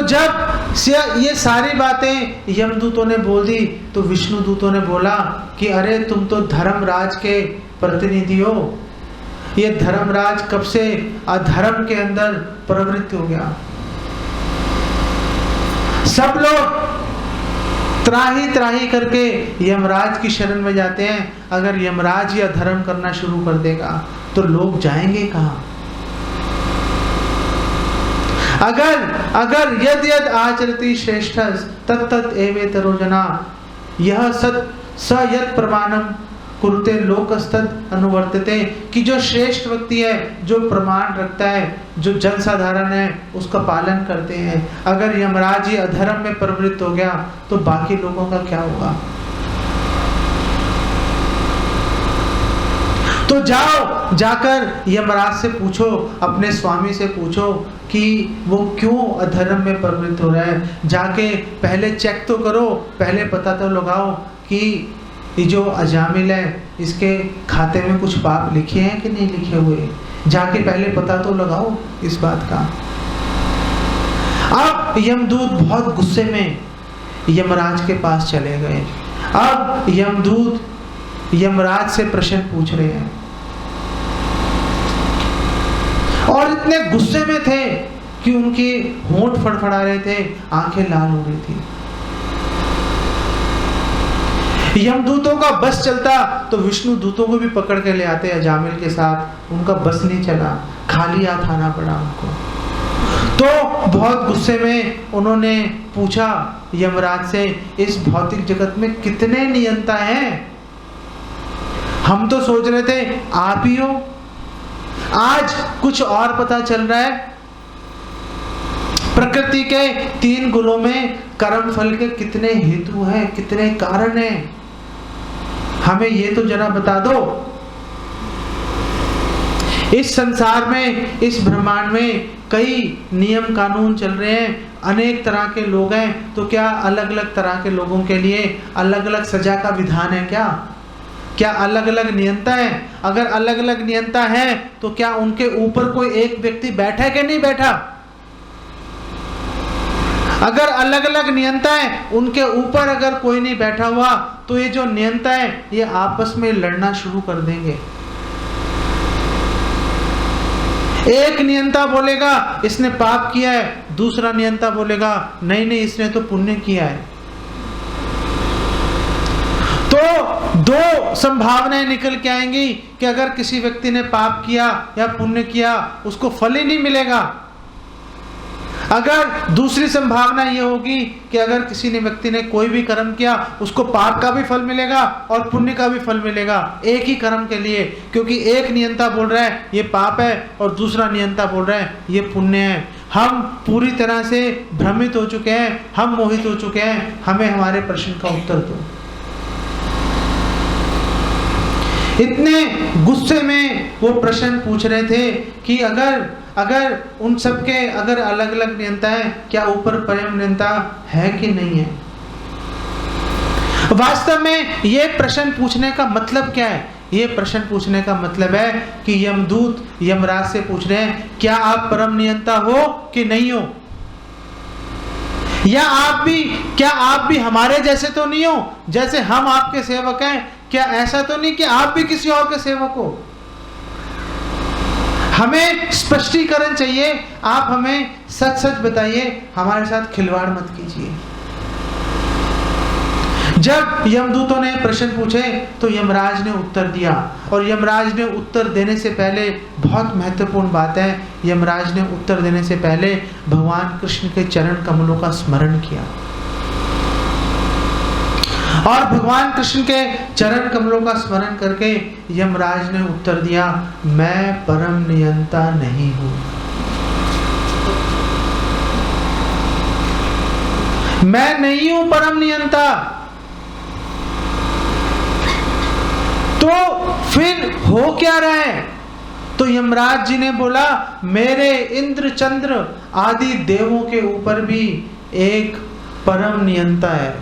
जब ये सारी बातें यमदूतों ने बोल दी तो विष्णु दूतों ने बोला कि अरे तुम तो धर्मराज के प्रतिनिधि हो, ये धर्मराज कब से अधर्म के अंदर प्रवृत्त हो गया। सब लोग त्राही त्राही करके यमराज की शरण में जाते हैं। अगर यमराज या धर्म करना शुरू कर देगा तो लोग जाएंगे कहाँ? अगर यद यद आचरति श्रेष्ठस तत्तत् एवेतरो जना यह स यद प्रमाणम कुरुते लोकस्तद अनुवर्तते, कि जो श्रेष्ठ व्यक्ति है, जो प्रमाण रखता है, जो जन साधारण है, उसका पालन करते हैं। अगर यमराज ही अधर्म में प्रवृत्त हो गया तो बाकी लोगों का क्या होगा? तो जाओ, जाकर यमराज से पूछो, अपने स्वामी से पूछो कि वो क्यों अधर्म में प्रवृत्त हो रहा है। जाके पहले चेक तो करो, पहले पता तो लगाओ कि ये जो अजामिल है इसके खाते में कुछ पाप लिखे हैं कि नहीं लिखे हुए। जाके पहले पता तो लगाओ इस बात का। अब यमदूत बहुत गुस्से में यमराज के पास चले गए। अब यमदूत यमराज से प्रश्न पूछ रहे हैं और इतने गुस्से में थे कि उनके होंठ फड़फड़ा रहे थे, आंखें लाल हो रही थी। यमदूतों का बस चलता तो विष्णु दूतों को भी पकड़ के ले आते अजामिल के साथ। उनका बस नहीं चला, खाली हाथ आना पड़ा उनको। तो बहुत गुस्से में उन्होंने पूछा यमराज से, इस भौतिक जगत में कितने नियंता हैं? हम तो सोच रहे थे आप ही हो, आज कुछ और पता चल रहा है। प्रकृति के 3 गुणों में कर्म फल के कितने हेतु हैं, कितने कारण हैं, हमें ये तो जरा बता दो। इस संसार में, इस ब्रह्मांड में कई नियम कानून चल रहे हैं, अनेक तरह के लोग हैं, तो क्या अलग अलग तरह के लोगों के लिए अलग अलग सजा का विधान है? क्या अलग अलग नियंता है? अगर अलग अलग नियंता है तो क्या उनके ऊपर कोई एक व्यक्ति बैठा है कि नहीं बैठा? अगर अलग अलग नियंता है, उनके ऊपर अगर कोई नहीं बैठा हुआ तो ये जो नियंता है ये आपस में लड़ना शुरू कर देंगे। एक नियंता बोलेगा इसने पाप किया है, दूसरा नियंता बोलेगा नहीं नहीं इसने तो पुण्य किया है। तो 2 संभावनाएं निकल के आएंगी कि अगर किसी व्यक्ति ने पाप किया या पुण्य किया उसको फल ही नहीं मिलेगा। अगर दूसरी संभावना ये होगी कि अगर किसी ने व्यक्ति ने कोई भी कर्म किया उसको पाप का भी फल मिलेगा और पुण्य का भी फल मिलेगा एक ही कर्म के लिए, क्योंकि एक नियंता बोल रहा है ये पाप है और दूसरा नियंता बोल रहा है ये पुण्य है। हम पूरी तरह से भ्रमित हो चुके हैं, हम मोहित हो चुके हैं, हमें हमारे प्रश्न का उत्तर दो। इतने गुस्से में वो प्रश्न पूछ रहे थे कि अगर उन सबके अगर अलग अलग नियंता है, क्या ऊपर परम नियंता है कि नहीं है? वास्तव में ये प्रश्न पूछने का मतलब क्या है? ये प्रश्न पूछने का मतलब है कि यमदूत यमराज से पूछ रहे हैं क्या आप परम नियंता हो कि नहीं हो, या क्या आप भी हमारे जैसे तो नहीं हो, जैसे हम आपके सेवक हैं, क्या ऐसा तो नहीं कि आप भी किसी और के सेवक हो? हमें स्पष्टीकरण चाहिए, आप हमें सच सच बताइए, हमारे साथ खिलवाड़ मत कीजिए। जब यमदूतों ने प्रश्न पूछे तो यमराज ने उत्तर दिया, और यमराज ने उत्तर देने से पहले बहुत महत्वपूर्ण बात है, यमराज ने उत्तर देने से पहले भगवान कृष्ण के चरण कमलों का स्मरण किया, और भगवान कृष्ण के चरण कमलों का स्मरण करके यमराज ने उत्तर दिया मैं परम नियंता नहीं हूं, मैं नहीं हूं परम नियंता। तो फिर हो क्या रहा है? तो यमराज जी ने बोला मेरे इंद्र चंद्र आदि देवों के ऊपर भी एक परम नियंता है,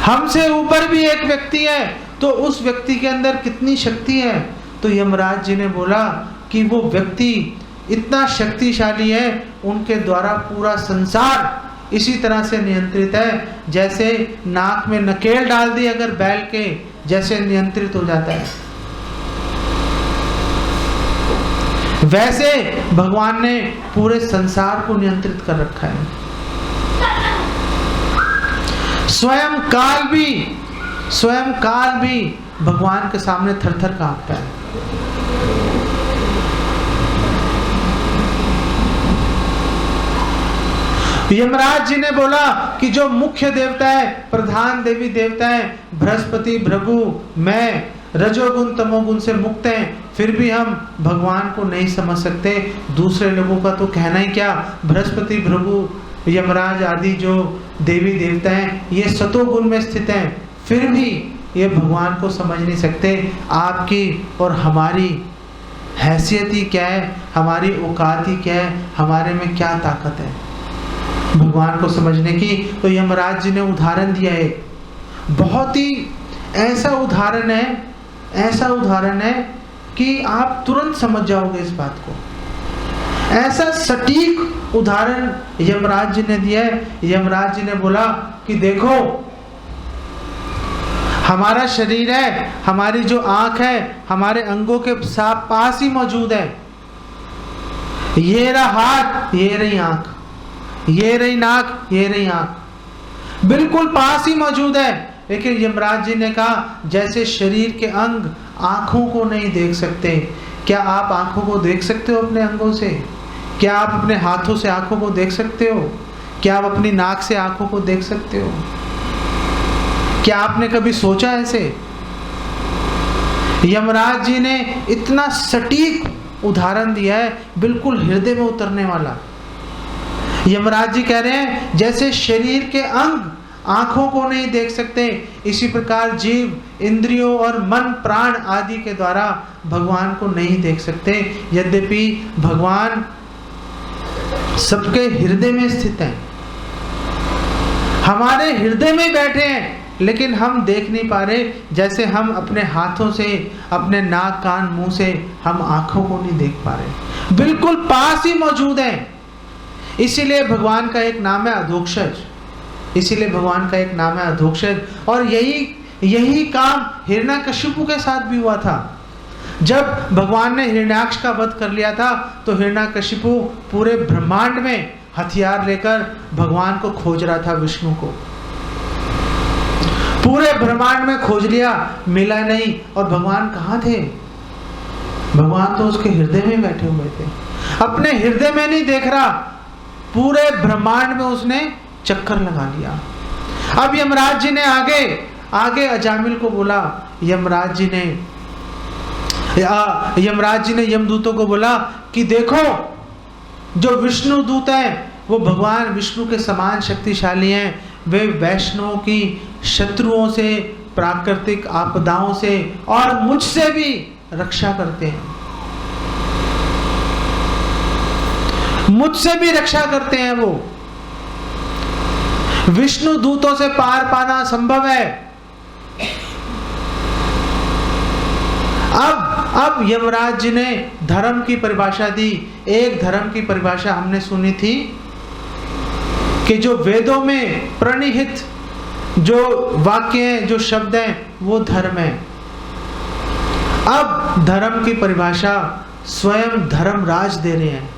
हमसे ऊपर भी एक व्यक्ति है, तो उस व्यक्ति के अंदर कितनी शक्ति है? तो यमराज जी ने बोला कि वो व्यक्ति इतना शक्तिशाली है, उनके द्वारा पूरा संसार इसी तरह से नियंत्रित है जैसे नाक में नकेल डाल दी अगर बैल के, जैसे नियंत्रित हो जाता है, वैसे भगवान ने पूरे संसार को नियंत्रित कर रखा है। स्वयं काल भी भगवान के सामने थर-थर कांपता है। यमराज जी ने बोला कि जो मुख्य देवता है, प्रधान देवी देवता है, बृहस्पति, भृगु, मैं रजोगुण तमोगुण से मुक्त हैं, फिर भी हम भगवान को नहीं समझ सकते। दूसरे लोगों का तो कहना ही क्या, बृहस्पति, भृगु, यमराज आदि जो देवी देवता हैं ये सतोगुण में स्थित हैं, फिर भी ये भगवान को समझ नहीं सकते। आपकी और हमारी हैसियत ही क्या है, हमारी औकात ही क्या है, हमारे में क्या ताकत है भगवान को समझने की। तो यमराज जी ने उदाहरण दिया है, बहुत ही ऐसा उदाहरण है कि आप तुरंत समझ जाओगे इस बात को। ऐसा सटीक उदाहरण यमराज जी ने दिया है। यमराज जी ने बोला कि देखो, हमारा शरीर है, हमारी जो आंख है, हमारे अंगों के पास ही मौजूद है। ये रहा हाथ, ये रही आंख, ये रही नाक, ये रही आंख, बिल्कुल पास ही मौजूद है। लेकिन यमराज जी ने कहा जैसे शरीर के अंग आंखों को नहीं देख सकते, क्या आप आंखों को देख सकते हो अपने अंगों से? क्या आप अपने हाथों से आंखों को देख सकते हो? क्या आप अपनी नाक से आंखों को देख सकते हो? क्या आपने कभी सोचा ऐसे? यमराज जी ने इतना सटीक उदाहरण दिया है, बिल्कुल हृदय में उतरने वाला। यमराज जी कह रहे हैं जैसे शरीर के अंग आंखों को नहीं देख सकते, इसी प्रकार जीव इंद्रियों और मन प्राण आदि के द्वारा भगवान को नहीं देख सकते। यद्यपि भगवान सबके हृदय में स्थित हैं, हमारे हृदय में बैठे हैं, लेकिन हम देख नहीं पा रहे। जैसे हम अपने हाथों से, अपने नाक कान मुंह से हम आंखों को नहीं देख पा रहे, बिल्कुल पास ही मौजूद हैं। इसीलिए भगवान का एक नाम है अधोक्षज, इसीलिए भगवान का एक नाम है अधोक्षज। और यही काम हिरण्यकशिपु के साथ भी हुआ था। जब भगवान ने हिरण्याक्ष का वध कर लिया था तो हिरण्यकशिपु पूरे ब्रह्मांड में हथियार लेकर भगवान को खोज रहा था, विष्णु को पूरे ब्रह्मांड में खोज लिया, मिला नहीं। और भगवान कहाँ थे? भगवान तो उसके हृदय में बैठे हुए थे, अपने हृदय में नहीं देख रहा, पूरे ब्रह्मांड में उसने चक्कर लगा लिया। अब यमराज जी ने आगे अजामिल को बोला, यमराज जी ने यमदूतों को बोला कि देखो, जो विष्णु दूत हैं वो भगवान विष्णु के समान शक्तिशाली हैं। वे वैष्णवों की शत्रुओं से, प्राकृतिक आपदाओं से और मुझसे भी रक्षा करते हैं, मुझसे भी रक्षा करते हैं। वो विष्णु दूतों से पार पाना संभव है। अब यमराज जी ने धर्म की परिभाषा दी। एक धर्म की परिभाषा हमने सुनी थी कि जो वेदों में प्रणिहित जो वाक्य हैं, जो शब्द हैं, वो धर्म है। अब धर्म की परिभाषा स्वयं धर्मराज दे रहे हैं।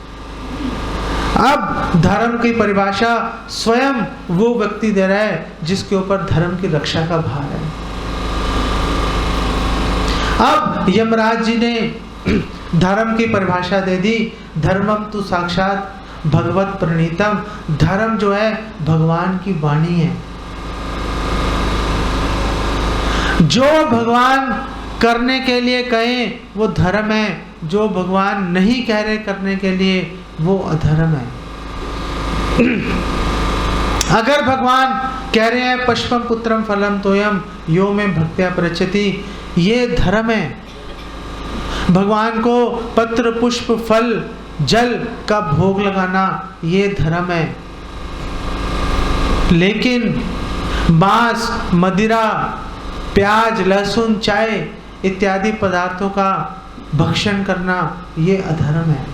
अब धर्म की परिभाषा स्वयं वो व्यक्ति दे रहा है जिसके ऊपर धर्म की रक्षा का भार है। अब यमराज जी ने धर्म की परिभाषा दे दी, धर्मम तु साक्षात भगवत प्रणीतम। धर्म जो है भगवान की वाणी है, जो भगवान करने के लिए कहें वो धर्म है, जो भगवान नहीं कह रहे करने के लिए वो अधर्म है। अगर भगवान कह रहे हैं पुष्पम पुत्रम फलम तोयम यो में भक्त्या प्रचति, ये धर्म है। भगवान को पत्र पुष्प फल जल का भोग लगाना ये धर्म है। लेकिन मांस, मदिरा, प्याज, लहसुन, चाय इत्यादि पदार्थों का भक्षण करना ये अधर्म है।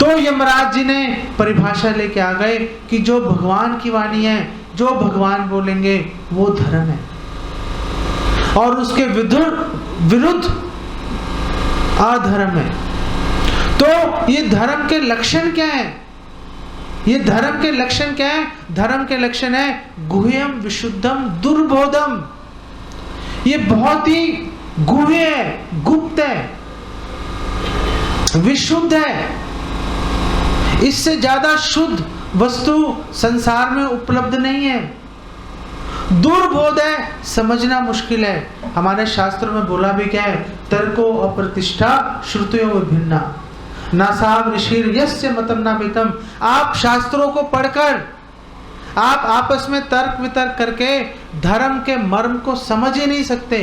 तो यमराज जी ने परिभाषा लेके आ गए कि जो भगवान की वाणी है, जो भगवान बोलेंगे वो धर्म है, और उसके विरुद्ध अधर्म है। तो ये धर्म के लक्षण क्या है? ये धर्म के लक्षण क्या है? धर्म के लक्षण है गुह्यम विशुद्धम दुर्बोधम। ये बहुत ही गुह्य है, गुप्त है, विशुद्ध है। इससे ज्यादा शुद्ध वस्तु संसार में उपलब्ध नहीं है। दुर्बोध है, समझना मुश्किल है। हमारे शास्त्रों में बोला भी क्या है? तर्को अप्रतिष्ठा श्रुतियों विभिन्ना नासाव ऋषिर यस्य मतम ना बेतम। आप शास्त्रों को पढ़कर आप आपस में तर्क वितर्क करके धर्म के मर्म को समझ ही नहीं सकते।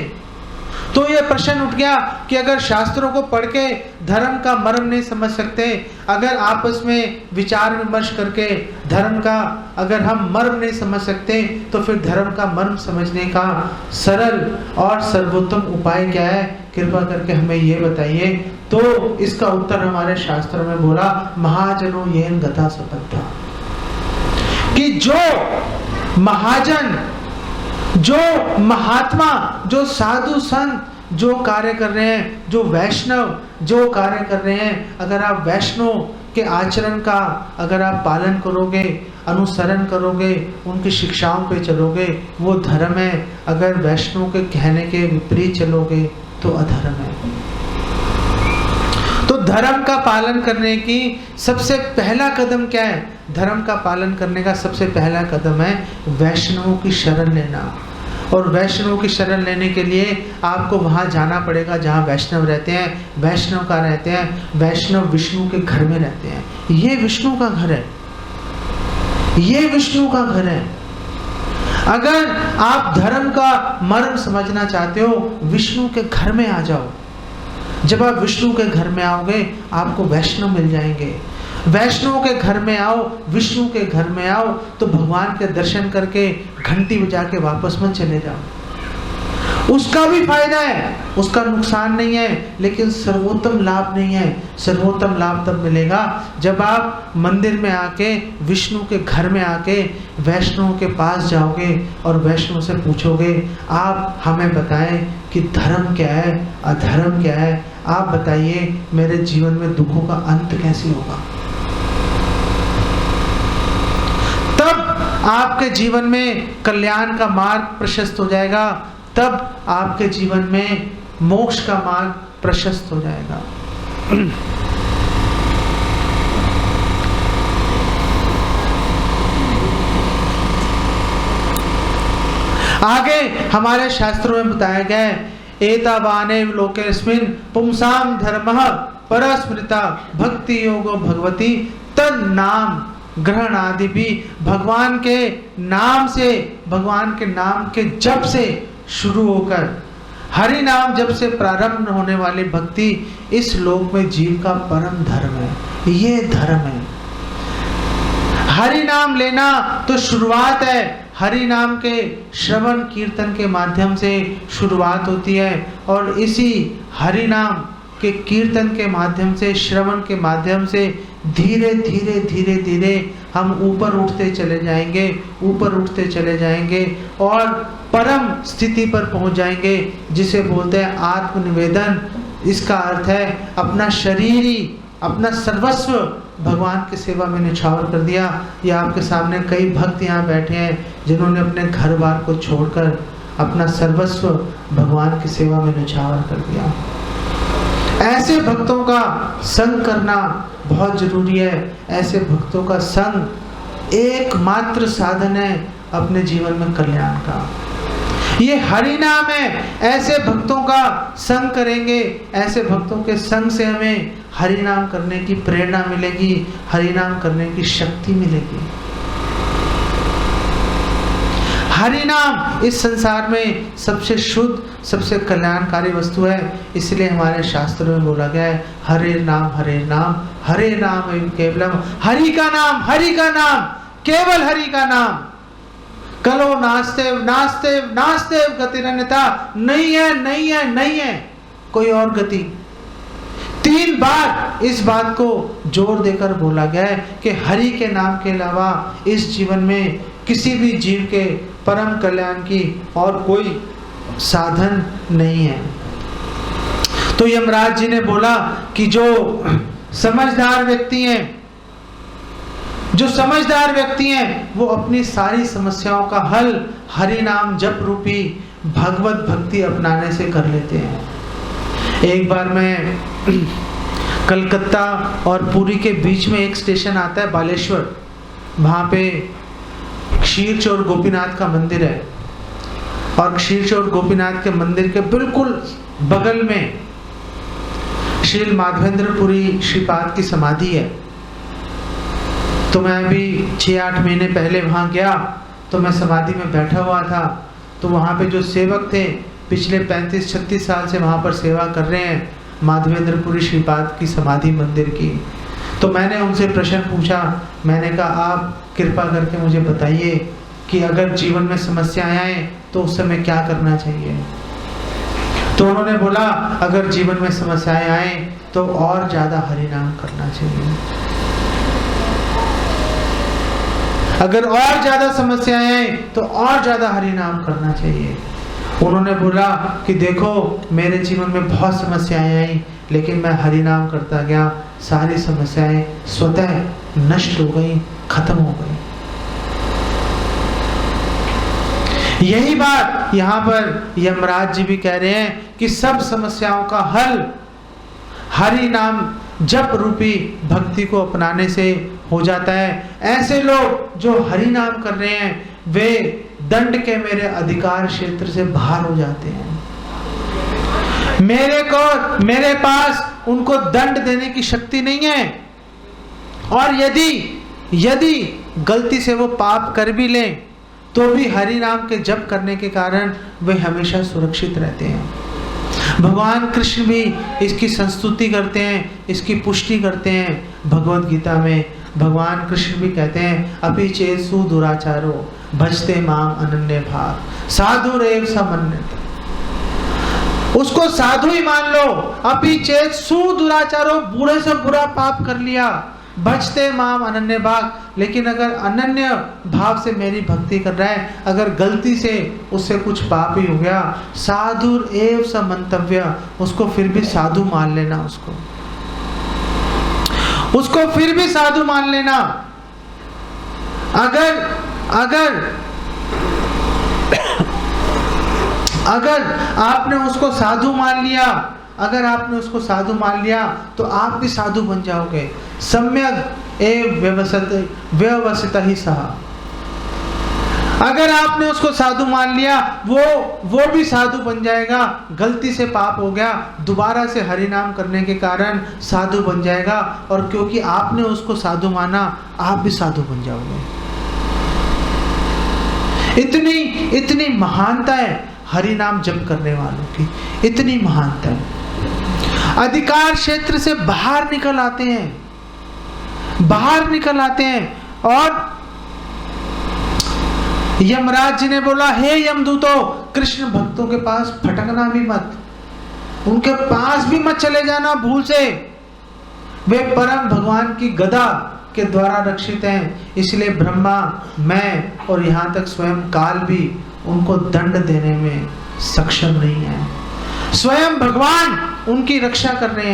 तो ये प्रश्न उठ गया कि अगर शास्त्रों को पढ़ के धर्म का मर्म नहीं समझ सकते, अगर आपस में विचार विमर्श करके धर्म का अगर हम मर्म नहीं समझ सकते, तो फिर धर्म का मर्म समझने का सरल और सर्वोत्तम उपाय क्या है? कृपा करके हमें ये बताइए। तो इसका उत्तर हमारे शास्त्रों में बोला, महाजनो येन गता सपद्धा, कि जो महाजन, जो महात्मा, जो साधु संत जो कार्य कर रहे हैं, जो वैष्णव जो कार्य कर रहे हैं, अगर आप वैष्णव के आचरण का अगर आप पालन करोगे, अनुसरण करोगे, उनकी शिक्षाओं पे चलोगे, वो धर्म है। अगर वैष्णव के कहने के विपरीत चलोगे तो अधर्म है। तो धर्म का पालन करने की सबसे पहला कदम क्या है? धर्म का पालन करने का सबसे पहला कदम है वैष्णवों की शरण लेना। और वैष्णव की शरण लेने के लिए आपको वहां जाना पड़ेगा जहां वैष्णव रहते हैं। वैष्णव कहाँ रहते हैं? वैष्णव विष्णु के घर में रहते हैं। ये विष्णु का घर है, ये विष्णु का घर है। अगर आप धर्म का मर्म समझना चाहते हो, विष्णु के घर में आ जाओ। जब आप विष्णु के घर में आओगे, आपको वैष्णव मिल जाएंगे। वैष्णव के घर में आओ, विष्णु के घर में आओ, तो भगवान के दर्शन करके घंटी बजा के वापस मत चले जाओ। उसका भी फायदा है, उसका नुकसान नहीं है, लेकिन सर्वोत्तम लाभ नहीं है। सर्वोत्तम लाभ तब मिलेगा जब आप मंदिर में आके, विष्णु के घर में आके वैष्णव के पास जाओगे और वैष्णव से पूछोगे, आप हमें बताएं कि धर्म क्या है, अधर्म क्या है। आप बताइए मेरे जीवन में दुखों का अंत कैसे होगा। तब आपके जीवन में कल्याण का मार्ग प्रशस्त हो जाएगा, तब आपके जीवन में मोक्ष का मार्ग प्रशस्त हो जाएगा। आगे हमारे शास्त्रों में बताया गया है, एतावाने लोकेस्मिन् पुंसाम धर्मः परस्मृता भक्ति योगो भगवती तद नाम ग्रहण आदि भी। भगवान के नाम से, भगवान के नाम के जप से शुरू होकर हरि नाम जब से प्रारंभ होने वाली भक्ति इस लोक में जीव का परम धर्म है। ये धर्म है। हरि नाम लेना तो शुरुआत है। हरि नाम के श्रवण कीर्तन के माध्यम से शुरुआत होती है, और इसी हरि नाम के कीर्तन के माध्यम से, श्रवण के माध्यम से धीरे धीरे धीरे धीरे हम ऊपर उठते चले जाएंगे, ऊपर उठते चले जाएंगे और परम स्थिति पर पहुंच जाएंगे, जिसे बोलते हैं आत्मनिवेदन। इसका अर्थ है अपना शरीर ही, अपना सर्वस्व भगवान की सेवा में निछावर कर दिया। ये आपके सामने कई भक्त यहाँ बैठे हैं जिन्होंने अपने घर बार को छोड़कर अपना सर्वस्व भगवान की सेवा में निछावर कर दिया। ऐसे भक्तों का संग करना बहुत जरूरी है। ऐसे भक्तों का संग एकमात्र साधन है अपने जीवन में कल्याण का। ये हरि नाम है। ऐसे भक्तों का संग करेंगे, ऐसे भक्तों के संग से हमें हरि नाम करने की प्रेरणा मिलेगी, हरि नाम करने की शक्ति मिलेगी। हरि नाम इस संसार में सबसे शुद्ध, सबसे कल्याणकारी वस्तु है। इसलिए हमारे शास्त्रों में बोला गया है, हरे नाम हरे नाम, हरे नाम एवं केवलम। हरि का नाम, हरि का नाम, केवल हरि का नाम। कलो नास्ते नास्ते नास्ते गतिरन्यथा, नहीं है नहीं है नहीं है कोई और गति। 3 बार इस बात को जोर देकर बोला गया है कि हरि के नाम के अलावा इस जीवन में किसी भी जीव के परम कल्याण की और कोई साधन नहीं है। तो यमराज जी ने बोला कि जो समझदार व्यक्ति हैं, जो समझदार व्यक्ति हैं, वो अपनी सारी समस्याओं का हल हरि नाम जप रूपी भगवत भक्ति अपनाने से कर लेते हैं। एक बार मैं कलकत्ता और पुरी के बीच में एक स्टेशन आता है बालेश्वर, वहाँ पे क्षीर चोर गोपीनाथ का मंदिर है और क्षीर चोर गोपीनाथ के मंदिर के बिल्कुल बगल में श्री माधवेंद्रपुरी श्रीपाद की समाधि है। तो मैं अभी 6-8 महीने पहले वहाँ गया तो मैं समाधि में बैठा हुआ था। तो वहाँ पे जो सेवक थे पिछले 35-36 साल से वहाँ पर सेवा कर रहे हैं माधवेंद्रपुरी श्रीपाद की समाधि मंदिर की। तो मैंने उनसे प्रश्न पूछा, मैंने कहा आप कृपा करके मुझे बताइए कि अगर जीवन में समस्याएं आए तो उस समय क्या करना चाहिए। तो उन्होंने बोला अगर जीवन में समस्याएं आए तो और ज्यादा हरि नाम करना चाहिए। अगर और ज्यादा समस्याएं आए तो और ज्यादा हरि नाम करना चाहिए। उन्होंने बोला कि देखो मेरे जीवन में बहुत समस्याएं आई लेकिन मैं हरि नाम करता गया, सारी समस्याएं स्वतः नष्ट हो गई, खत्म हो गई। यही बात यहाँ पर यमराज जी भी कह रहे हैं कि सब समस्याओं का हल हरि नाम जप रूपी भक्ति को अपनाने से हो जाता है। ऐसे लोग जो हरि नाम कर रहे हैं वे दंड के मेरे अधिकार क्षेत्र से बाहर हो जाते हैं। मेरे पास उनको दंड देने की शक्ति नहीं है और यदि गलती से वो पाप कर भी लें तो भी हरि नाम के जप करने के कारण वे हमेशा सुरक्षित रहते हैं। भगवान कृष्ण भी इसकी संस्तुति करते हैं, इसकी पुष्टि करते हैं। भगवत गीता में भगवान कृष्ण भी कहते हैं अपि चेत्सु दुराचारो भजते माम अनन्य भाव साधुरेव समन्वित। उसको साधु ही मान लो। अपि चेत्सु दुराचारो, बुरे से बुरा पाप कर लिया, भजते माम अनन्य भाव, लेकिन अगर अनन्य भाव से मेरी भक्ति कर रहा है, अगर गलती से उससे कुछ पाप ही हो गया, साधु एव स मंतव्य, उसको फिर भी साधु मान लेना। उसको फिर भी साधु मान लेना। अगर आपने उसको साधु मान लिया, तो आप भी साधु बन जाओगे। सम्यक एव व्यवसित ही सहा। अगर आपने उसको साधु मान लिया, वो भी साधु बन जाएगा। गलती से पाप हो गया, दोबारा से हरि नाम करने के कारण साधु बन जाएगा, और क्योंकि आपने उसको साधु माना, आप भी साधु बन जाओगे। इतनी महानता है हरि नाम जप करने वालों की, इतनी महानता है। अधिकार क्षेत्र से बाहर निकल आते हैं और यमराज जी ने बोला हे यमदूतो, कृष्ण भक्तों के पास फटकना भी मत, उनके पास भी मत चले जाना भूल से। वे परम भगवान की गदा के द्वारा रक्षित हैं, इसलिए ब्रह्मा, मैं और यहाँ तक स्वयं काल भी उनको दंड देने में सक्षम नहीं है। स्वयं भगवान उनकी रक्षा कर रहे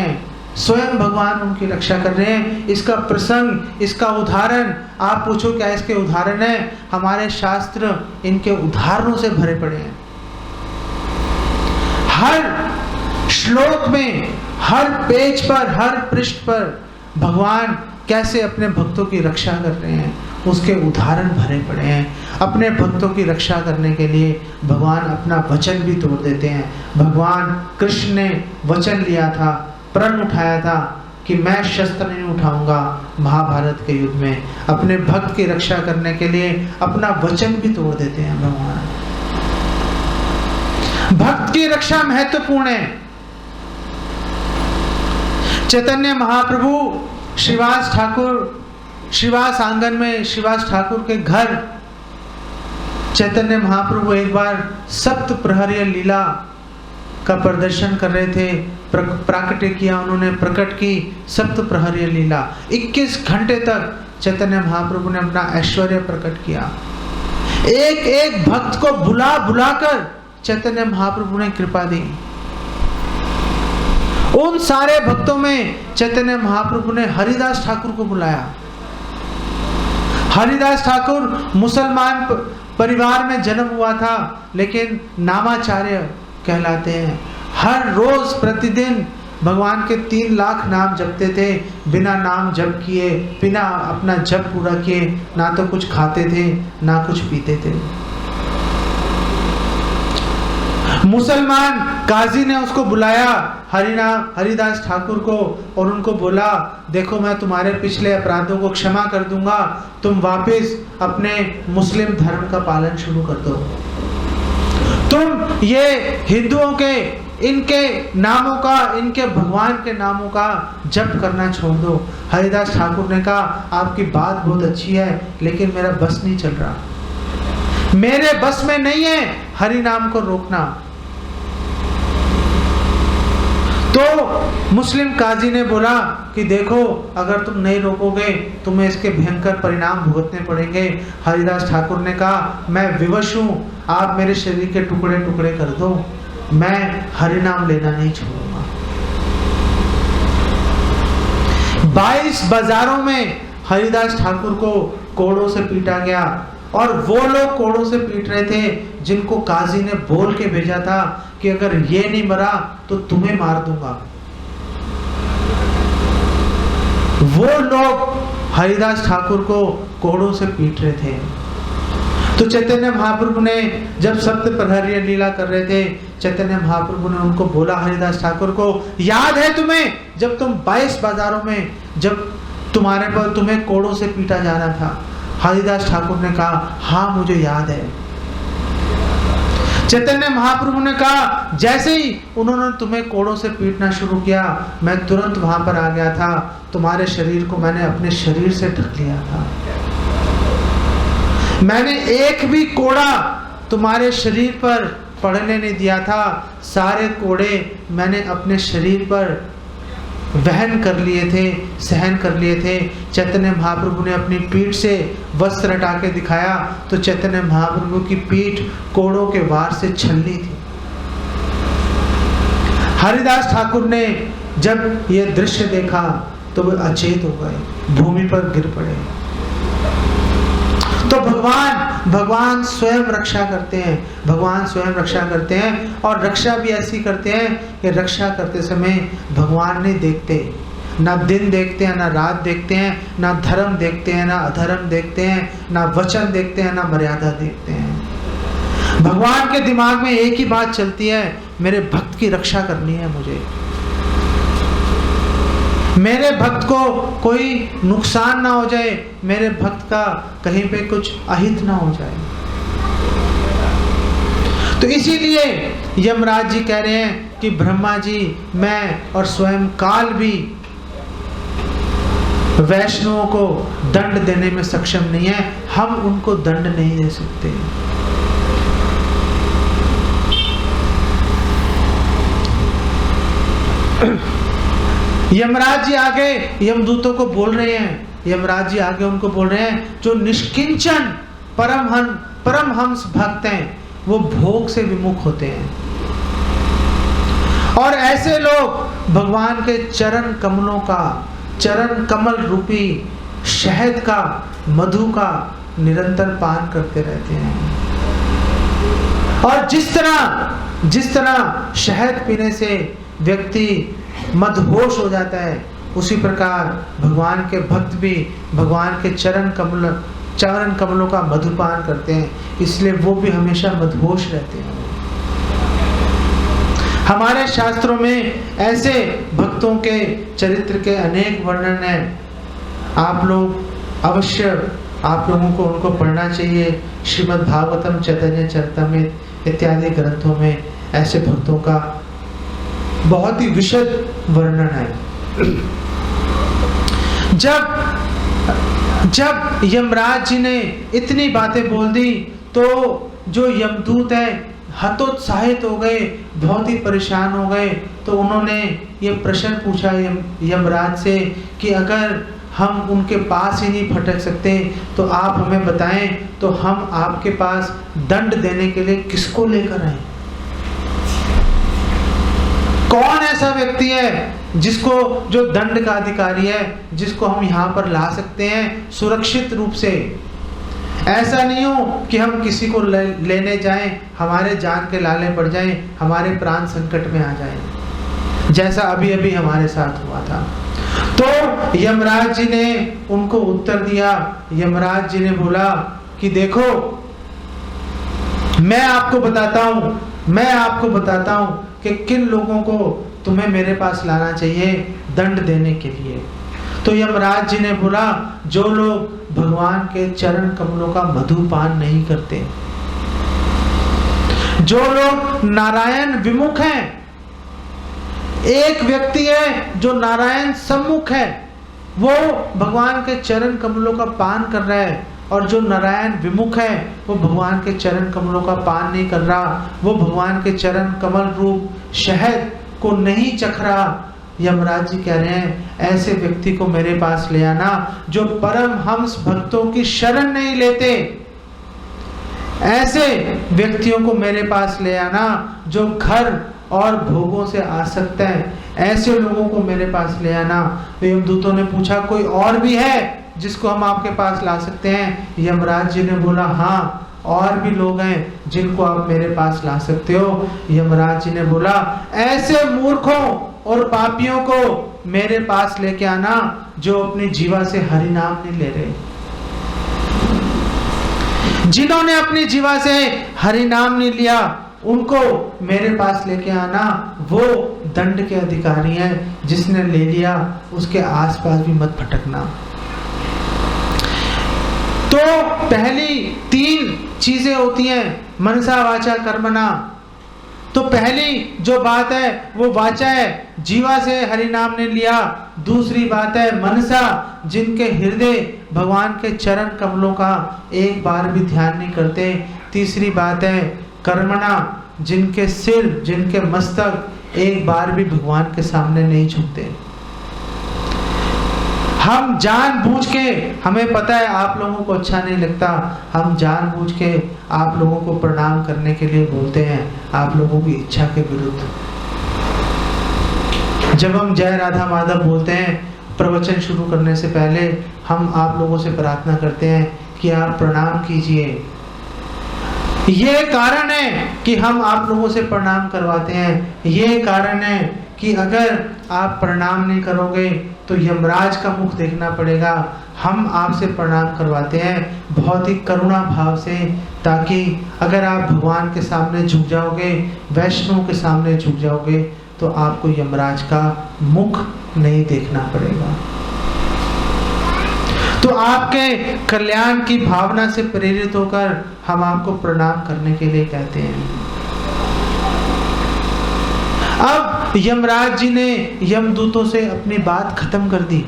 हैं। इसका प्रसंग, इसका उदाहरण, आप पूछो क्या इसके उदाहरण है? हमारे शास्त्र इनके उदाहरणों से भरे पड़े हैं। हर श्लोक में, हर पेज पर, हर पृष्ठ पर भगवान कैसे अपने भक्तों की रक्षा कर रहे हैं, उसके उदाहरण भरे पड़े हैं। अपने भक्तों की रक्षा करने के लिए भगवान अपना वचन भी तोड़ देते हैं। भगवान कृष्ण ने वचन लिया था, प्रण उठाया था कि मैं शस्त्र नहीं उठाऊंगा महाभारत के युद्ध में। अपने भक्त की रक्षा करने के लिए अपना वचन भी तोड़ देते हैं भगवान। भक्त की रक्षा महत्वपूर्ण है। चैतन्य महाप्रभु श्रीवास आंगन में, श्रीवास ठाकुर के घर चैतन्य महाप्रभु एक बार सप्त प्रहरीय लीला का प्रदर्शन कर रहे थे, प्राकट्य किया उन्होंने, प्रकट की सप्त प्रहरी लीला। 21 घंटे तक चैतन्य महाप्रभु ने अपना ऐश्वर्य प्रकट किया। एक एक भक्त को बुला बुलाकर चैतन्य महाप्रभु ने कृपा दी। उन सारे भक्तों में चैतन्य महाप्रभु ने हरिदास ठाकुर को बुलाया। हरिदास ठाकुर मुसलमान परिवार में जन्म हुआ था, लेकिन नामाचार्य कहलाते हैं। हर रोज प्रतिदिन भगवान के 3 लाख नाम जपते थे, बिना नाम जप किए, बिना अपना जप पूरा किए, ना तो कुछ खाते थे ना कुछ पीते थे। मुसलमान काजी ने उसको बुलाया, हरिदास ठाकुर को, और उनको बोला, देखो मैं तुम्हारे पिछले अपराधों को क्षमा कर दूंगा, तुम वापस अपने मुस्लिम धर्म का पालन शुरू कर दो। तुम ये हिंदुओं के इनके नामों का, इनके भगवान के नामों का जप करना छोड़ दो। हरिदास ठाकुर ने कहा, आपकी बात बहुत अच्छी है, लेकिन मेरा बस नहीं चल रहा, मेरे बस में नहीं है हरि नाम को रोकना। तो मुस्लिम काजी ने बोला कि देखो, अगर तुम नहीं रोकोगे तुम्हें इसके भयंकर परिणाम भुगतने पड़ेंगे। हरिदास ठाकुर ने कहा, मैं विवश हूं, आप मेरे शरीर के टुकड़े टुकड़े कर दो, मैं हरि नाम लेना नहीं छोड़ूंगा। 22 बाजारों में हरिदास ठाकुर को कोड़ों से पीटा गया, और वो लोग कोड़ों से पीट रहे थे जिनको काजी ने बोल के भेजा था कि अगर ये नहीं मरा तो तुम्हें मार दूंगा। वो लोग हरिदास ठाकुर को कोड़ों से पीट रहे थे। तो चैतन्य महाप्रभु ने जब सप्त प्रहरी लीला कर रहे थे, चैतन्य महाप्रभु ने उनको बोला, हरिदास ठाकुर को, याद है तुम्हें जब तुम 22 बाजारों में जब तुम्हें कोड़ों से पीटा जाना था? हरिदास ठाकुर ने कहा, हाँ मुझे याद है। चैतन्य महाप्रभु ने कहा, जैसे ही उन्होंने तुम्हें कोड़ों से पीटना शुरू किया, मैं तुरंत वहां पर आ गया था, तुम्हारे शरीर को मैंने अपने शरीर से ढक लिया था। मैंने एक भी कोड़ा तुम्हारे शरीर पर पड़ने नहीं दिया था, सारे कोड़े मैंने अपने शरीर पर वहन कर लिए थे, सहन कर लिए थे। चैतन्य महाप्रभु ने अपनी पीठ से वस्त्र हटा के दिखाया तो चैतन्य महाप्रभु की पीठ कोड़ों के वार से छलनी थी। हरिदास ठाकुर ने जब ये दृश्य देखा तो वे अचेत हो गए, भूमि पर गिर पड़े। तो भगवान स्वयं रक्षा करते हैं, भगवान स्वयं रक्षा करते हैं, और रक्षा भी ऐसी करते हैं कि रक्षा करते समय भगवान नहीं देखते, ना दिन देखते हैं ना रात देखते हैं, ना धर्म देखते हैं ना अधर्म देखते हैं, ना वचन देखते हैं ना मर्यादा देखते हैं। भगवान के दिमाग में एक ही बात चलती है, मेरे भक्त की रक्षा करनी है मुझे, मेरे भक्त को कोई नुकसान ना हो जाए, मेरे भक्त का कहीं पे कुछ अहित ना हो जाए। तो इसीलिए यमराज जी कह रहे हैं कि ब्रह्मा जी, मैं और स्वयं काल भी वैष्णवों को दंड देने में सक्षम नहीं है, हम उनको दंड नहीं दे सकते। यमराज जी आगे यमदूतों को बोल रहे हैं, यमराज जी आगे उनको बोल रहे हैं, जो निष्किंचन परमहंस भक्त हैं वो भोग से विमुख होते हैं, और ऐसे लोग भगवान के चरण कमलों का, चरण कमल रूपी शहद का, मधु का निरंतर पान करते रहते हैं। और जिस तरह शहद पीने से व्यक्ति मदहोश हो जाता है, उसी प्रकार भगवान के भक्त भी भगवान के चरण कमलों का मधुपान करते हैं, इसलिए वो भी हमेशा मदहोश रहते हैं। हमारे शास्त्रों में ऐसे भक्तों के चरित्र के अनेक वर्णन हैं, आप लोग अवश्य, आप लोगों को उनको पढ़ना चाहिए। श्रीमद् भागवतम, चैतन्य चरितामृत इत्यादि ग्रंथों में ऐसे भक्तों का बहुत ही विशद वर्णन है। जब यमराज जी ने इतनी बातें बोल दी तो जो यमदूत है हतोत्साहित हो गए, बहुत ही परेशान हो गए। तो उन्होंने ये प्रश्न पूछा यमराज से कि अगर हम उनके पास ही नहीं फटक सकते तो आप हमें बताएं, तो हम आपके पास दंड देने के लिए किसको लेकर आए? कौन ऐसा व्यक्ति है जिसको, जो दंड का अधिकारी है, जिसको हम यहाँ पर ला सकते हैं सुरक्षित रूप से? ऐसा नहीं हो कि हम किसी को लेने जाएं, हमारे जान के लाले पड़ जाएं, हमारे प्राण संकट में आ जाएं, जैसा अभी अभी हमारे साथ हुआ था। तो यमराज जी ने उनको उत्तर दिया। यमराज जी ने बोला कि देखो, मैं आपको बताता हूं कि किन लोगों को तुम्हें मेरे पास लाना चाहिए दंड देने के लिए। तो यमराज जी ने बोला, जो लोग भगवान के चरण कमलों का मधुपान नहीं करते, जो लोग नारायण विमुख हैं। एक व्यक्ति है जो नारायण सम्मुख है, वो भगवान के चरण कमलों का पान कर रहा है, और जो नारायण विमुख है वो भगवान के चरण कमलों का पान नहीं कर रहा, वो भगवान के चरण कमल रूप शहद को नहीं चख रहा। यमराज जी कह रहे हैं, ऐसे व्यक्ति को मेरे पास ले आना जो परमहंस भक्तों की शरण नहीं लेते। ऐसे व्यक्तियों को मेरे पास ले आना जो घर और भोगों से आसक्त है। ऐसे लोगों को मेरे पास ले आना। तो यमदूतों ने पूछा, कोई और भी है जिसको हम आपके पास ला सकते हैं? यमराज जी ने बोला, हाँ, और भी लोग हैं जिनको आप मेरे पास ला सकते हो। यमराज जी ने बोला, ऐसे मूर्खों और पापियों को मेरे पास लेके आना जो अपनी जीवा से हरि नाम नहीं ले रहे। जिन्होंने अपनी जीवा से हरि नाम नहीं लिया, उनको मेरे पास लेके आना। वो दंड के अधिकारी हैं, जिसने ले लिया उसके आसपास भी मत भटकना। तो पहली 3 चीजें होती हैं मनसा वाचा कर्मणा। तो पहली जो बात है वो वाचा है, जीवा से हरि नाम ने लिया। दूसरी बात है मनसा, जिनके हृदय भगवान के चरण कमलों का एक बार भी ध्यान नहीं करते। तीसरी बात है कर्मणा, जिनके सिर, जिनके मस्तक एक बार भी भगवान के सामने नहीं झुकते। हम जानबूझ के, हमें पता है आप लोगों को अच्छा नहीं लगता, हम जानबूझ के आप लोगों को प्रणाम करने के लिए बोलते हैं, आप लोगों की इच्छा के विरुद्ध। जब हम जय राधा माधव बोलते हैं प्रवचन शुरू करने से पहले, हम आप लोगों से प्रार्थना करते हैं कि आप प्रणाम कीजिए। ये कारण है कि हम आप लोगों से प्रणाम करवाते हैं। ये कारण है कि अगर आप प्रणाम नहीं करोगे तो यमराज का मुख देखना पड़ेगा। हम आपसे प्रणाम करवाते हैं बहुत ही करुणा भाव से, ताकि अगर आप भगवान के सामने झुक जाओगे, वैष्णव के सामने झुक जाओगे, तो आपको यमराज का मुख नहीं देखना पड़ेगा। तो आपके कल्याण की भावना से प्रेरित होकर हम आपको प्रणाम करने के लिए कहते हैं। अब यमराज जी ने यमदूतों से अपनी बात खत्म कर दी।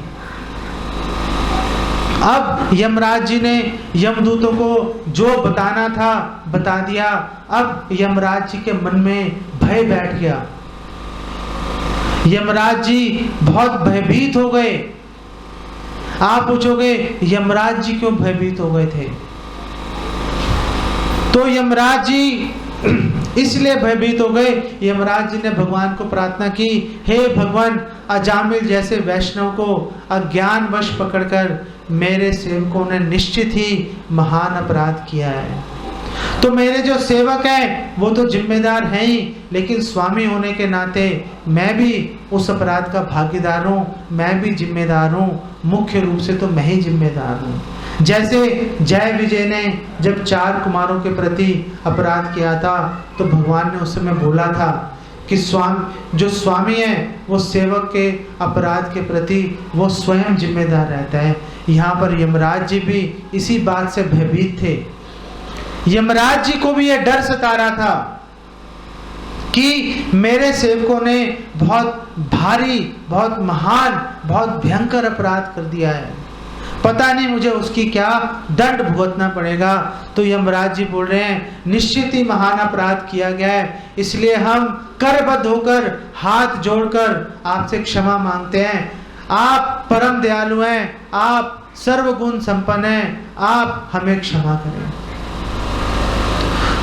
अब यमराज जी ने यमदूतों को जो बताना था बता दिया। अब यमराज जी के मन में भय बैठ गया। यमराज जी बहुत भयभीत हो गए। आप पूछोगे यमराज जी क्यों भयभीत हो गए थे? तो यमराज जी इसलिए भयभीत हो गए, यमराज जी ने भगवान को प्रार्थना की, हे भगवान, अजामिल जैसे वैष्णव को अज्ञानवश पकड़कर मेरे सेवकों ने निश्चित ही महान अपराध किया है। तो मेरे जो सेवक हैं वो तो जिम्मेदार हैं ही, लेकिन स्वामी होने के नाते मैं भी उस अपराध का भागीदार हूँ, मैं भी जिम्मेदार हूँ। मुख्य रूप से तो मैं ही जिम्मेदार हूँ। जैसे जय विजय ने जब 4 कुमारों के प्रति अपराध किया था, तो भगवान ने उस समय बोला था कि जो स्वामी है वो सेवक के अपराध के प्रति वो स्वयं जिम्मेदार रहता है। यहाँ पर यमराज जी भी इसी बात से भयभीत थे। यमराज जी को भी यह डर सता रहा था कि मेरे सेवकों ने बहुत भारी, बहुत महान, बहुत भयंकर अपराध कर दिया है। पता नहीं मुझे उसकी क्या दंड भुगतना पड़ेगा। तो यमराज जी बोल रहे हैं निश्चित ही महान अपराध किया गया है, इसलिए हम करबद्ध होकर हाथ जोड़कर आपसे क्षमा मांगते हैं। आप परम दयालु हैं, आप सर्वगुण संपन्न हैं, आप हमें क्षमा करें।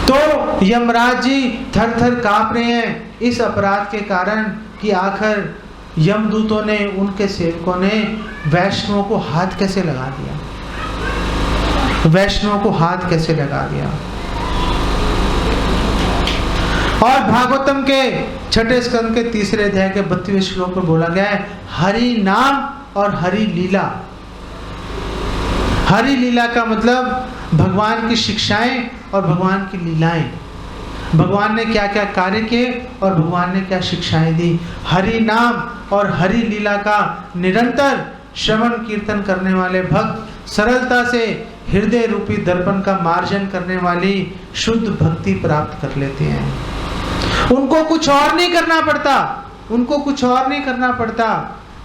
तो यमराज जी थर थर कांप रहे हैं इस अपराध के कारण कि आखिर यमदूतों ने, उनके सेवकों ने वैष्णवों को हाथ कैसे लगा दिया, वैष्णवों को हाथ कैसे लगा दिया। और भागवतम के 6 स्कंद के 3 अध्याय के 32वें श्लोक में बोला गया है हरि नाम और हरि लीला। हरि लीला का मतलब भगवान की शिक्षाएं और भगवान की लीलाएं, भगवान ने क्या क्या कार्य किए और भगवान ने क्या शिक्षाएं दी। हरि नाम और हरि लीला का निरंतर श्रवण कीर्तन करने वाले भक्त सरलता से हृदय रूपी दर्पण का मार्जन करने वाली शुद्ध भक्ति प्राप्त कर लेते हैं। उनको कुछ और नहीं करना पड़ता, उनको कुछ और नहीं करना पड़ता।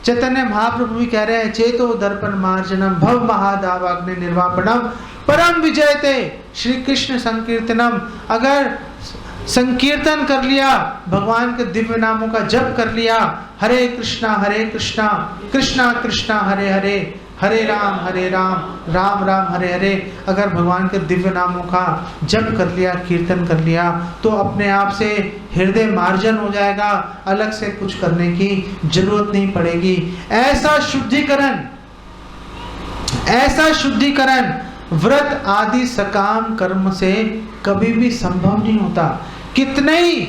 चैतन्य महाप्रभु भी कह रहे हैं चेतो दर्पण मार्जनम भव महादावाग्नि निर्वापणम परम विजयते श्री कृष्ण संकीर्तनम। अगर संकीर्तन कर लिया, भगवान के दिव्य नामों का जप कर लिया, हरे कृष्णा कृष्णा कृष्णा हरे हरे, हरे राम राम राम हरे हरे, अगर भगवान के दिव्य नामों का जप कर लिया, कीर्तन कर लिया, तो अपने आप से हृदय मार्जन हो जाएगा, अलग से कुछ करने की जरूरत नहीं पड़ेगी। ऐसा शुद्धिकरण व्रत आदि सकाम कर्म से कभी भी संभव नहीं होता। कितने ही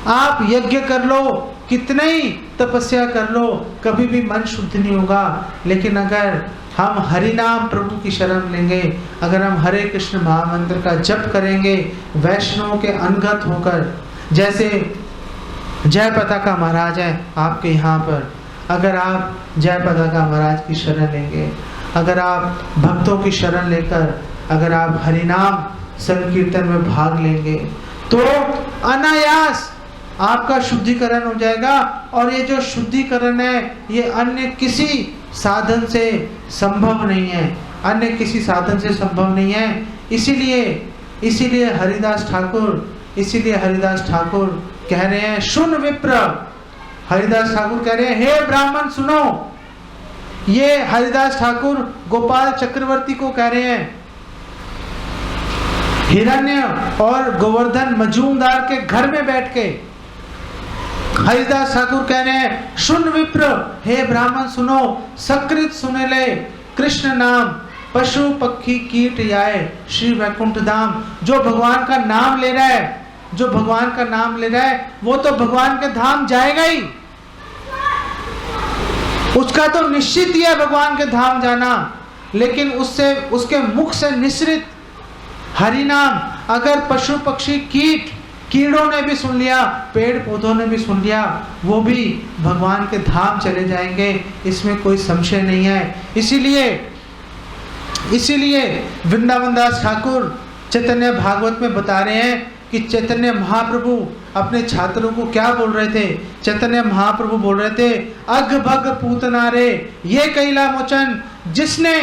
आप यज्ञ कर लो, कितने ही तपस्या कर लो, कभी भी मन शुद्ध नहीं होगा। लेकिन अगर हम हरि नाम प्रभु की शरण लेंगे, अगर हम हरे कृष्ण महामंत्र का जप करेंगे वैष्णवों के अनगत होकर, जैसे जय पताका महाराज है आपके यहाँ पर, अगर आप जय पताका महाराज की शरण लेंगे, अगर आप भक्तों की शरण लेकर अगर आप हरिनाम संकीर्तन में भाग लेंगे, तो अनायास आपका शुद्धिकरण हो जाएगा। और ये जो शुद्धिकरण है ये अन्य किसी साधन से संभव नहीं है, अन्य किसी साधन से संभव नहीं है। इसीलिए हरिदास ठाकुर कह रहे हैं सुन विप्र, हरिदास ठाकुर कह रहे हैं हे ब्राह्मण सुनो। ये हरिदास ठाकुर गोपाल चक्रवर्ती को कह रहे हैं, हिरण्य और गोवर्धन मजूमदार के घर में बैठ के हरिदास ठाकुर कह रहे हैं सुन विप्र, हे ब्राह्मण सुनो, सकृत सुने ले कृष्ण नाम पशु पक्षी कीट आए श्री वैकुंठ धाम। जो भगवान का नाम ले रहा है, जो भगवान का नाम ले रहा है, वो तो भगवान के धाम जाएगा ही, उसका तो निश्चित ही है भगवान के धाम जाना। लेकिन उससे, उसके मुख से निश्रित हरि नाम अगर पशु पक्षी कीड़ों ने भी सुन लिया, पेड़ पौधों ने भी सुन लिया, वो भी भगवान के धाम चले जाएंगे, इसमें कोई संशय नहीं है। इसीलिए वृंदावन दास ठाकुर चैतन्य भागवत में बता रहे हैं कि चैतन्य महाप्रभु अपने छात्रों को क्या बोल रहे थे। चैतन्य महाप्रभु बोल रहे थे अघ भग पूतना रे ये कैला मोचन, जिसने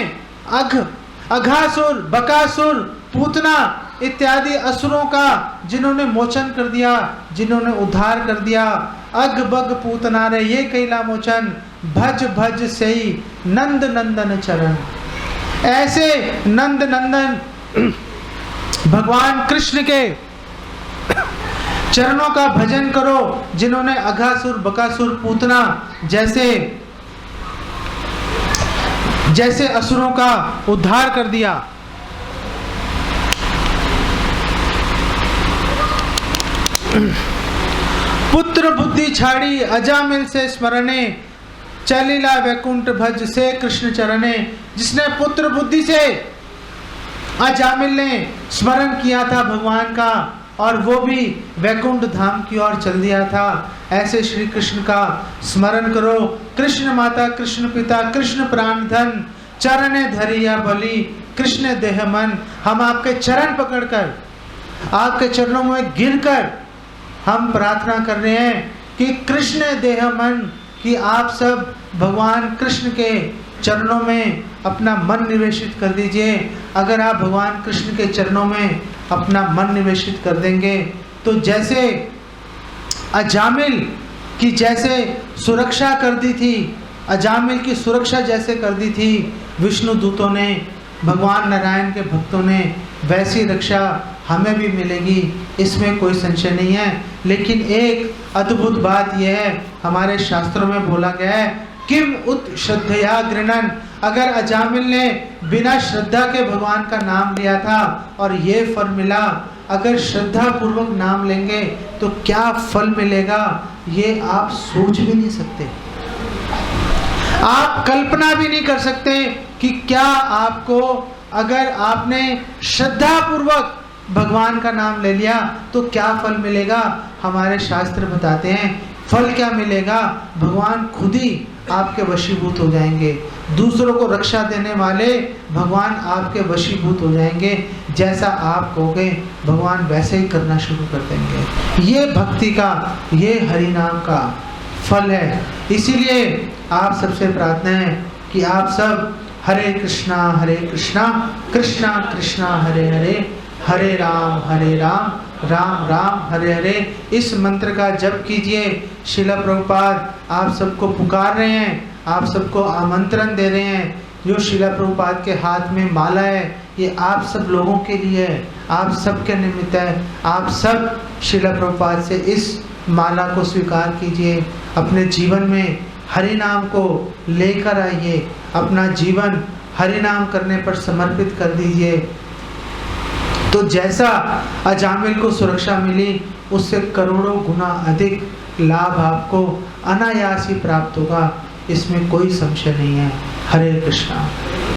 अघासुर बकासुर पूतना इत्यादि असुरों का जिन्होंने मोचन कर दिया, जिन्होंने उद्धार कर दिया। अघ बग पूतना रे ये कैला मोचन, भज भज सही नंद नंदन चरण। ऐसे नंद नंदन भगवान कृष्ण के चरणों का भजन करो, जिन्होंने अघासुर बकासुर पूतना जैसे असुरों का उद्धार कर दिया। पुत्र बुद्धि छाड़ी अजामिल से स्मरणे, चलिला वैकुंठ भज से कृष्ण चरणे। जिसने पुत्र बुद्धि से अजामिल ने स्मरण किया था भगवान का, और वो भी वैकुंठ धाम की ओर चल दिया था, ऐसे श्री कृष्ण का स्मरण करो। कृष्ण माता कृष्ण पिता कृष्ण प्राण धन, चरण धरिया बलि कृष्ण देह मन। हम आपके चरण पकड़कर, आपके चरणों में गिरकर हम प्रार्थना कर रहे हैं कि कृष्ण देह मन, कि आप सब भगवान कृष्ण के चरणों में अपना मन निवेशित कर दीजिए। अगर आप भगवान कृष्ण के चरणों में अपना मन निवेशित कर देंगे तो जैसे अजामिल की जैसे सुरक्षा कर दी थी, अजामिल की सुरक्षा जैसे कर दी थी विष्णु दूतों ने, भगवान नारायण के भक्तों ने, वैसी रक्षा हमें भी मिलेगी, इसमें कोई संशय नहीं है। लेकिन एक अद्भुत बात यह है, हमारे शास्त्रों में बोला गया है, किम उत श्रद्धया गृणन, अगर अजामिल ने बिना श्रद्धा के भगवान का नाम लिया था और ये फल मिला, अगर श्रद्धा पूर्वक नाम लेंगे तो क्या फल मिलेगा ये आप सोच भी नहीं सकते, आप कल्पना भी नहीं कर सकते कि क्या आपको, अगर आपने श्रद्धा पूर्वक भगवान का नाम ले लिया तो क्या फल मिलेगा। हमारे शास्त्र बताते हैं फल क्या मिलेगा, भगवान खुद ही आपके वशीभूत हो जाएंगे, दूसरों को रक्षा देने वाले भगवान आपके वशीभूत हो जाएंगे, जैसा आप कहोगे भगवान वैसे ही करना शुरू कर देंगे। ये भक्ति का, ये हरि नाम का फल है। इसीलिए आप सबसे प्रार्थना है कि आप सब हरे कृष्णा कृष्णा कृष्णा हरे हरे, हरे राम राम राम हरे हरे, इस मंत्र का जप कीजिए। शिला प्रभुपाद आप सबको पुकार रहे हैं, आप सबको आमंत्रण दे रहे हैं। जो शिला प्रभुपाद के हाथ में माला है ये आप सब लोगों के लिए है, आप सब के निमित्त है। आप सब शिला प्रभुपाद से इस माला को स्वीकार कीजिए, अपने जीवन में हरि नाम को लेकर आइए, अपना जीवन हरि नाम करने पर समर्पित कर दीजिए। तो जैसा अजामिल को सुरक्षा मिली उससे करोड़ों गुना अधिक लाभ आपको अनायास ही प्राप्त होगा, इसमें कोई संशय नहीं है। हरे कृष्णा।